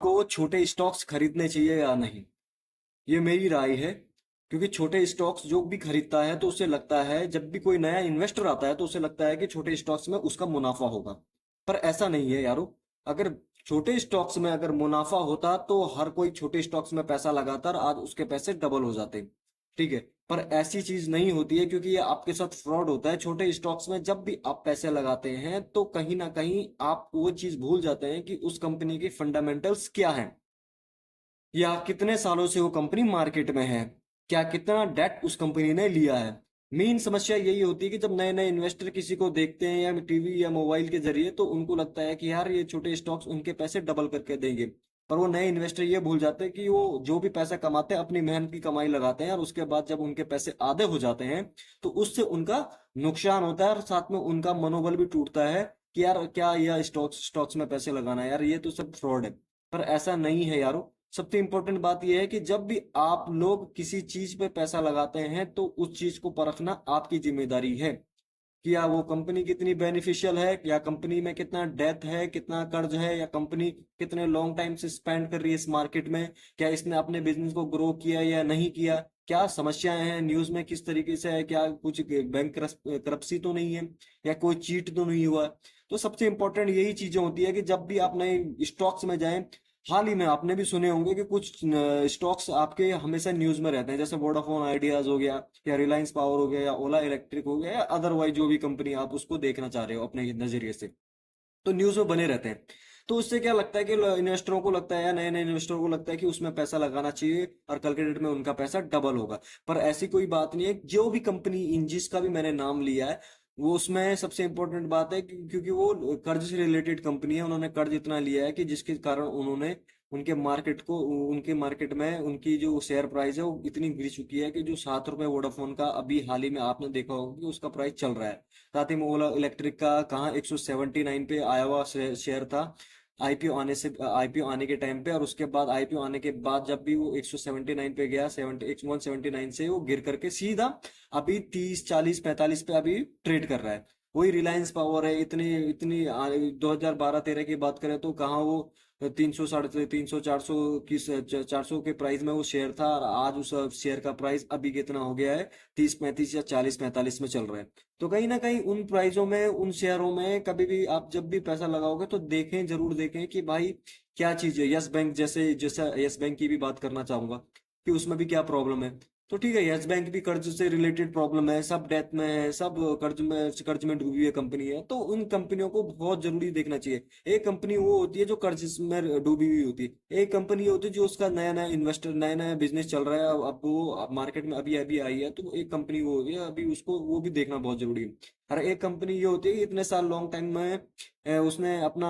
आपको छोटे स्टॉक्स खरीदने चाहिए या नहीं, ये मेरी राय है। क्योंकि छोटे स्टॉक्स जो भी खरीदता है तो उसे लगता है, जब भी कोई नया इन्वेस्टर आता है तो उसे लगता है कि छोटे स्टॉक्स में उसका मुनाफा होगा। पर ऐसा नहीं है यारो। अगर छोटे स्टॉक्स में अगर मुनाफा होता तो हर कोई छोटे स्टॉक्स में पैसा लगाता और आज उसके पैसे डबल हो जाते। ठीक है। पर ऐसी चीज नहीं होती है, क्योंकि ये आपके साथ फ्रॉड होता है। छोटे स्टॉक्स में जब भी आप पैसे लगाते हैं तो कहीं ना कहीं आप वो चीज भूल जाते हैं कि उस कंपनी की फंडामेंटल्स क्या हैं, या कितने सालों से वो कंपनी मार्केट में है, क्या कितना डेट उस कंपनी ने लिया है। मेन समस्या यही होती है कि जब नए नए इन्वेस्टर किसी को देखते हैं या टीवी या मोबाइल के जरिए, तो उनको लगता है कि यार ये छोटे स्टॉक्स उनके पैसे डबल करके देंगे। पर वो नए इन्वेस्टर ये भूल जाते हैं कि वो जो भी पैसा कमाते हैं अपनी मेहनत की कमाई लगाते हैं, और उसके बाद जब उनके पैसे आधे हो जाते हैं तो उससे उनका नुकसान होता है, और साथ में उनका मनोबल भी टूटता है कि यार क्या यह स्टॉक्स स्टॉक्स में पैसे लगाना है, यार ये तो सब फ्रॉड है। पर ऐसा नहीं है यारो। सबसे इंपॉर्टेंट बात यह है कि जब भी आप लोग किसी चीज पे पैसा लगाते हैं तो उस चीज को परखना आपकी जिम्मेदारी है कि या वो कंपनी कितनी बेनिफिशियल है, या कंपनी में कितना डेथ है, कितना कर्ज है, या कंपनी कितने लॉन्ग टाइम से स्पेंड कर रही है इस मार्केट में, क्या इसने अपने बिजनेस को ग्रो किया या नहीं किया, क्या समस्याएं हैं न्यूज में किस तरीके से है, क्या कुछ बैंक करप्सी तो नहीं है, या कोई चीट तो नहीं हुआ। तो सबसे इंपॉर्टेंट यही चीजें होती है कि जब भी आप नए स्टॉक्स में जाएं। हाल ही में आपने भी सुने होंगे कि कुछ स्टॉक्स आपके हमेशा न्यूज में रहते हैं, जैसे वोडाफोन आइडियाज हो गया, या रिलायंस पावर हो गया, या ओला इलेक्ट्रिक हो गया, या अदरवाइज जो भी कंपनी आप उसको देखना चाह रहे हो अपने नजरिए से, तो न्यूज में बने रहते हैं। तो उससे क्या लगता है कि इन्वेस्टरों को लगता है, या नए नए इन्वेस्टरों को लगता है कि उसमें पैसा लगाना चाहिए और कल के डेट में उनका पैसा डबल होगा। पर ऐसी कोई बात नहीं है। जो भी कंपनी इन जिसका भी मैंने नाम लिया है, वो उसमें सबसे इंपॉर्टेंट बात है क्योंकि वो कर्ज से रिलेटेड कंपनी है। उन्होंने कर्ज इतना लिया है कि जिसके कारण उन्होंने उनके मार्केट में उनकी जो शेयर प्राइस है वो इतनी गिर चुकी है कि जो 7 रुपए वोडाफोन का अभी हाल ही में आपने देखा होगा कि उसका प्राइस चल रहा है। साथ ही में ओला इलेक्ट्रिक का कहाँ 179 पे आया हुआ शेयर था आईपीओ आने के टाइम पे, और उसके बाद आईपीओ आने के बाद जब भी वो 179 पे गया, 179 से वो गिर करके सीधा अभी 30 40 45 पे अभी ट्रेड कर रहा है। वही रिलायंस पावर है, इतनी इतनी 2012-13 की बात करें तो कहाँ वो 300 350 400 की 400 के प्राइस में वो शेयर था, और आज उस शेयर का प्राइस अभी कितना हो गया है, 30 35 या 40 45 में चल रहा है। तो कहीं ना कहीं उन प्राइसों में, उन शेयरों में कभी भी आप जब भी पैसा लगाओगे तो देखें, जरूर देखें कि भाई क्या चीज है। यस बैंक जैसा यस बैंक की भी बात करना चाहूंगा कि उसमें भी क्या प्रॉब्लम है। तो ठीक है, यस बैंक भी कर्ज से रिलेटेड प्रॉब्लम है, सब डेथ में है, सब कर्ज में डूबी हुई कंपनी है। तो उन कंपनियों को बहुत जरूरी देखना चाहिए। एक कंपनी वो होती है जो कर्ज में डूबी हुई होती है, एक कंपनी होती है जो उसका नया नया इन्वेस्टर नया नया बिजनेस चल रहा है, अब वो मार्केट में अभी अभी आई है, तो एक कंपनी वो होती है अभी, उसको वो भी देखना बहुत जरूरी है। हर एक कंपनी ये होती है कि इतने साल लॉन्ग टाइम में उसने अपना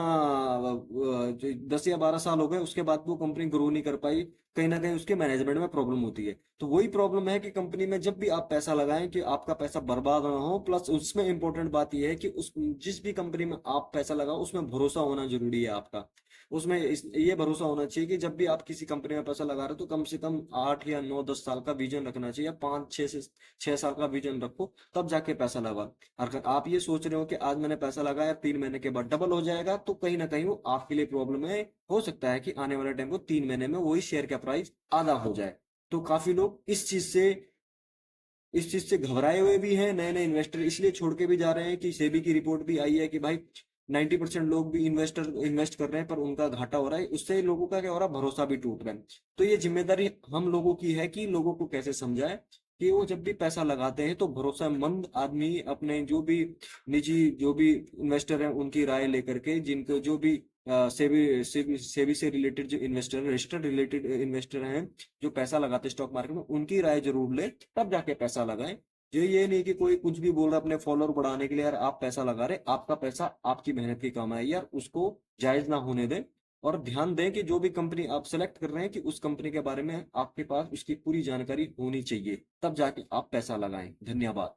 जो 10 या 12 साल हो गए, उसके बाद वो कंपनी ग्रो नहीं कर पाई, कहीं ना कहीं उसके मैनेजमेंट में प्रॉब्लम होती है। तो वही प्रॉब्लम है कि कंपनी में जब भी आप पैसा लगाएं कि आपका पैसा बर्बाद ना हो। प्लस उसमें इंपॉर्टेंट बात यह है कि उस जिस भी कंपनी में आप पैसा लगाओ उसमें भरोसा होना जरूरी है आपका। उसमें ये भरोसा होना चाहिए कि जब भी आप किसी कंपनी में पैसा लगा रहे हो तो कम से कम 8 या 9 10 साल का विजन रखना चाहिए, या 5 6 से 6 साल का विजन रखो, तब जाके पैसा लगा। अगर आप ये सोच रहे हो कि आज मैंने पैसा लगाया 3 महीने के बाद डबल हो जाएगा, तो कहीं ना कहीं वो आपके लिए प्रॉब्लम है। हो सकता है कि आने वाले टाइम को 3 महीने में वही शेयर का प्राइस आधा हो जाए। तो काफी लोग इस चीज से घबराए हुए भी हैं, नए नए इन्वेस्टर इसलिए छोड़ के भी जा रहे हैं कि सेबी की रिपोर्ट भी आई है कि भाई 90% लोग भी इन्वेस्ट कर रहे हैं पर उनका घाटा हो रहा है। उससे लोगों का क्या हो रहा है, भरोसा भी टूट रहा है। तो ये जिम्मेदारी हम लोगों की है कि लोगों को कैसे समझाए कि वो जब भी पैसा लगाते हैं तो भरोसेमंद आदमी, अपने जो भी निजी जो भी इन्वेस्टर हैं उनकी राय लेकर के, जिनको जो भी सेबी से रिलेटेड जो इन्वेस्टर रजिस्टर्ड रिलेटेड इन्वेस्टर हैं जो पैसा लगाते हैं स्टॉक मार्केट में, उनकी राय जरूर ले, तब जाके पैसा लगाएं। ये नहीं कि कोई कुछ भी बोल रहा है अपने फॉलोअर बढ़ाने के लिए, यार आप पैसा लगा रहे, आपका पैसा आपकी मेहनत की कमाई, यार उसको जायज ना होने दें। और ध्यान दें कि जो भी कंपनी आप सेलेक्ट कर रहे हैं कि उस कंपनी के बारे में आपके पास उसकी पूरी जानकारी होनी चाहिए, तब जाके आप पैसा लगाएं। धन्यवाद।